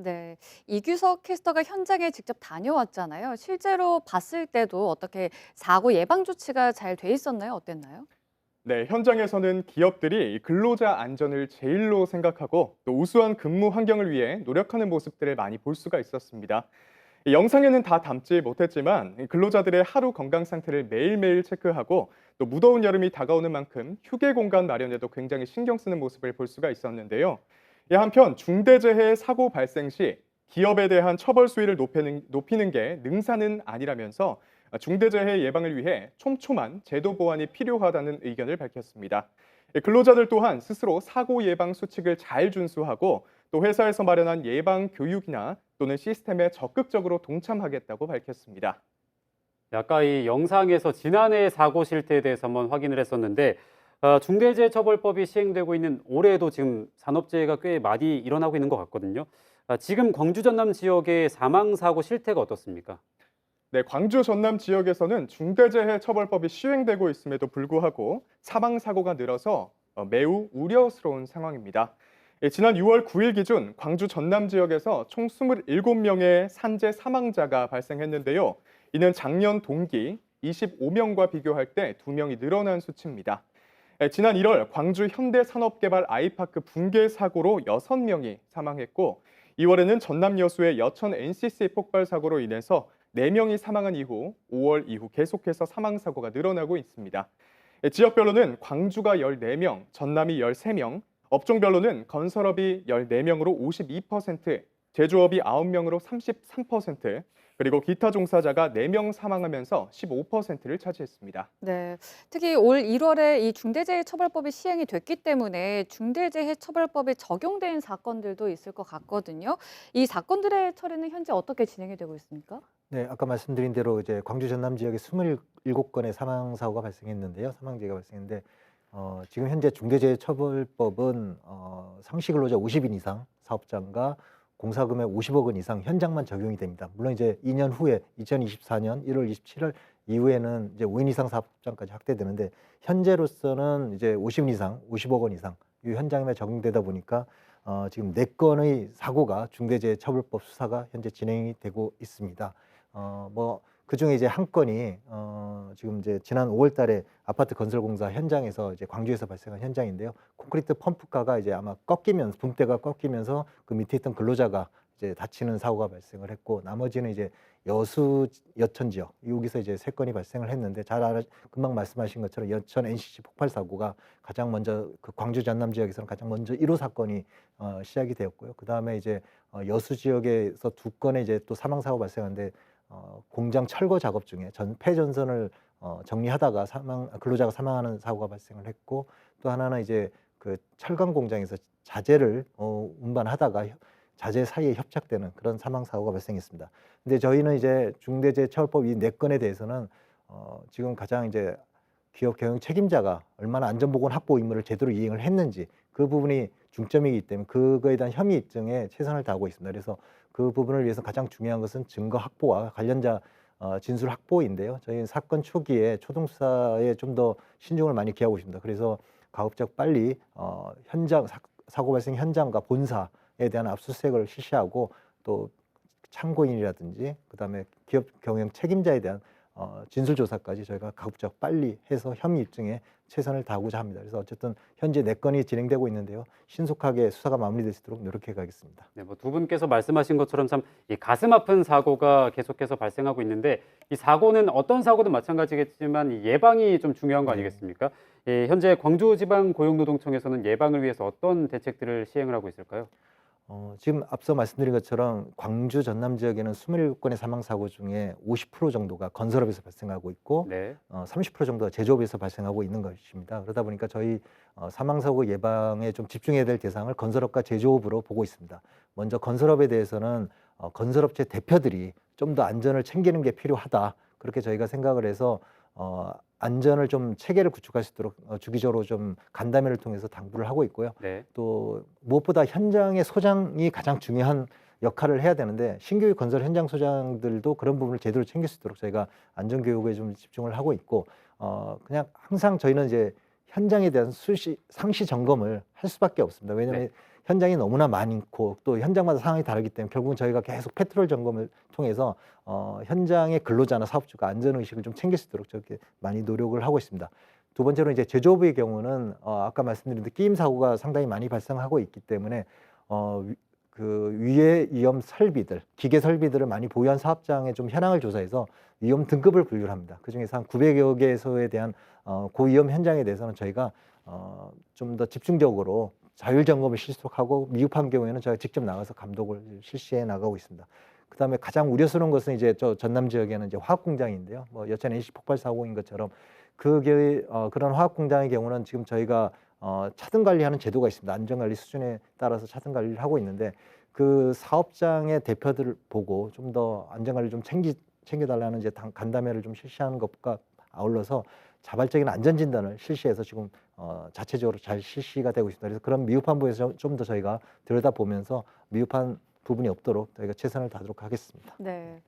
네. 이규석 캐스터가 현장에 직접 다녀왔잖아요. 실제로 봤을 때도 어떻게 사고 예방 조치가 잘 돼 있었나요? 어땠나요? 네, 현장에서는 기업들이 근로자 안전을 제일로 생각하고 또 우수한 근무 환경을 위해 노력하는 모습들을 많이 볼 수가 있었습니다. 이 영상에는 다 담지 못했지만 근로자들의 하루 건강 상태를 매일매일 체크하고 또 무더운 여름이 다가오는 만큼 휴게 공간 마련에도 굉장히 신경 쓰는 모습을 볼 수가 있었는데요. 이 한편 중대재해 사고 발생 시 기업에 대한 처벌 수위를 높이는 게 능사는 아니라면서 중대재해 예방을 위해 촘촘한 제도 보완이 필요하다는 의견을 밝혔습니다. 근로자들 또한 스스로 사고 예방 수칙을 잘 준수하고 또 회사에서 마련한 예방 교육이나 또는 시스템에 적극적으로 동참하겠다고 밝혔습니다. 아까 이 영상에서 지난해 사고 실태에 대해서 한번 확인을 했었는데 중대재해처벌법이 시행되고 있는 올해에도 지금 산업재해가 꽤 많이 일어나고 있는 것 같거든요. 지금 광주 전남 지역의 사망 사고 실태가 어떻습니까? 네, 광주 전남 지역에서는 중대재해처벌법이 시행되고 있음에도 불구하고 사망 사고가 늘어서 매우 우려스러운 상황입니다. 지난 6월 9일 기준 광주 전남 지역에서 총 27명의 산재 사망자가 발생했는데요. 이는 작년 동기 25명과 비교할 때 2명이 늘어난 수치입니다. 지난 1월 광주 현대산업개발 아이파크 붕괴 사고로 6명이 사망했고 2월에는 전남 여수의 여천 NCC 폭발 사고로 인해서 4명이 사망한 이후 5월 이후 계속해서 사망 사고가 늘어나고 있습니다. 지역별로는 광주가 14명, 전남이 13명, 업종별로는 건설업이 14명으로 52%, 제조업이 9명으로 33%, 그리고 기타 종사자가 4명 사망하면서 15%를 차지했습니다. 네. 특히 올 1월에 이 중대재해처벌법이 시행이 됐기 때문에 중대재해처벌법에 적용된 사건들도 있을 것 같거든요. 이 사건들의 처리는 현재 어떻게 진행이 되고 있습니까? 네, 아까 말씀드린 대로 이제 광주 전남 지역에 27건의 사망 사고가 발생했는데요. 사망재가 발생했는데 지금 현재 중대재해처벌법은 상시 근로자 50인 이상 사업장과 공사금액 50억 원 이상 현장만 적용이 됩니다. 물론 이제 2년 후에 2024년 1월 27일 이후에는 이제 5인 이상 사업장까지 확대되는데 현재로서는 이제 50인 이상 50억 원 이상 이 현장에 적용되다 보니까 지금 4건의 사고가 중대재해처벌법 수사가 현재 진행이 되고 있습니다. 그중에 이제 한 건이 지금 이제 지난 5월 달에 아파트 건설 공사 현장에서 이제 광주에서 발생한 현장인데요. 콘크리트 펌프가가 이제 아마 꺾이면서 붕대가 꺾이면서 그 밑에 있던 근로자가 이제 다치는 사고가 발생을 했고 나머지는 이제 여수 여천 지역 여기서 이제 3건이 발생을 했는데 금방 말씀하신 것처럼 여천 NCC 폭발 사고가 가장 먼저 그 광주 전남 지역에서는 가장 먼저 1호 사건이 시작이 되었고요. 그다음에 이제 여수 지역에서 2건의 이제 또 사망 사고 발생한데 공장 철거 작업 중에 폐전선을 정리하다가 근로자가 사망하는 사고가 발생을 했고 또 하나는 이제 그 철강 공장에서 자재를 운반하다가 자재 사이에 협착되는 그런 사망 사고가 발생했습니다. 근데 저희는 이제 중대재해처벌법 이 4건에 대해서는 지금 가장 이제 기업 경영 책임자가 얼마나 안전보건 확보 의무를 제대로 이행을 했는지 그 부분이 중점이기 때문에 그거에 대한 혐의 입증에 최선을 다하고 있습니다. 그래서 그 부분을 위해서 가장 중요한 것은 증거 확보와 관련자 진술 확보인데요. 저희는 사건 초기에 초동 수사에 좀 더 신중을 많이 기하고 있습니다. 그래서 가급적 빨리 현장 사고 발생 현장과 본사에 대한 압수수색을 실시하고 또 참고인이라든지 그다음에 기업 경영 책임자에 대한 진술 조사까지 저희가 가급적 빨리 해서 혐의 입증에 최선을 다하고자 합니다. 그래서 어쨌든 현재 4건이 진행되고 있는데요. 신속하게 수사가 마무리될 수 있도록 노력해 가겠습니다. 네, 뭐 두 분께서 말씀하신 것처럼 참 이 가슴 아픈 사고가 계속해서 발생하고 있는데 이 사고는 어떤 사고든 마찬가지겠지만 이 예방이 좀 중요한 거 아니겠습니까? 현재 광주지방고용노동청에서는 예방을 위해서 어떤 대책들을 시행을 하고 있을까요? 지금 앞서 말씀드린 것처럼 광주 전남 지역에는 27건의 사망 사고 중에 50% 정도가 건설업에서 발생하고 있고 네. 30% 정도가 제조업에서 발생하고 있는 것입니다. 그러다 보니까 저희 사망 사고 예방에 좀 집중해야 될 대상을 건설업과 제조업으로 보고 있습니다. 먼저 건설업에 대해서는 건설업체 대표들이 좀 더 안전을 챙기는 게 필요하다. 그렇게 저희가 생각을 해서 안전을 좀 체계를 구축할 수 있도록 주기적으로 좀 간담회를 통해서 당부를 하고 있고요. 네. 또 무엇보다 현장의 소장이 가장 중요한 역할을 해야 되는데 신규 건설 현장 소장들도 그런 부분을 제대로 챙길 수 있도록 저희가 안전 교육에 좀 집중을 하고 있고 그냥 항상 저희는 이제 현장에 대한 상시 점검을 할 수밖에 없습니다. 왜냐하면 네. 현장이 너무나 많고 또 현장마다 상황이 다르기 때문에 결국은 저희가 계속 패트롤 점검을 통해서 현장의 근로자나 사업주가 안전 의식을 좀 챙길 수 있도록 저렇게 많이 노력을 하고 있습니다. 두 번째로 이제 제조업의 경우는 아까 말씀드린 끼임 사고가 상당히 많이 발생하고 있기 때문에 그 위해 위험 설비들, 기계 설비들을 많이 보유한 사업장의 좀 현황을 조사해서 위험 등급을 분류를 합니다. 그중에서 한 900여 개소에 대한 고위험 현장에 대해서는 저희가 좀 더 집중적으로 자율 점검을 실시하고 미흡한 경우에는 저희가 직접 나가서 감독을 실시해 나가고 있습니다. 그다음에 가장 우려스러운 것은 이제 저 전남 지역에는 이제 화학 공장인데요. 뭐 여천 NC 폭발 사고인 것처럼 그런 화학 공장의 경우는 지금 저희가 차등 관리하는 제도가 있습니다. 안전 관리 수준에 따라서 차등 관리를 하고 있는데 그 사업장의 대표들을 보고 좀 더 안전 관리 좀 챙겨달라는 이제 간담회를 좀 실시하는 것과 아울러서 자발적인 안전 진단을 실시해서 지금 자체적으로 잘 실시가 되고 있습니다. 그래서 그런 미흡한 부분에서 좀 더 저희가 들여다보면서 미흡한 부분이 없도록 저희가 최선을 다하도록 하겠습니다. 네.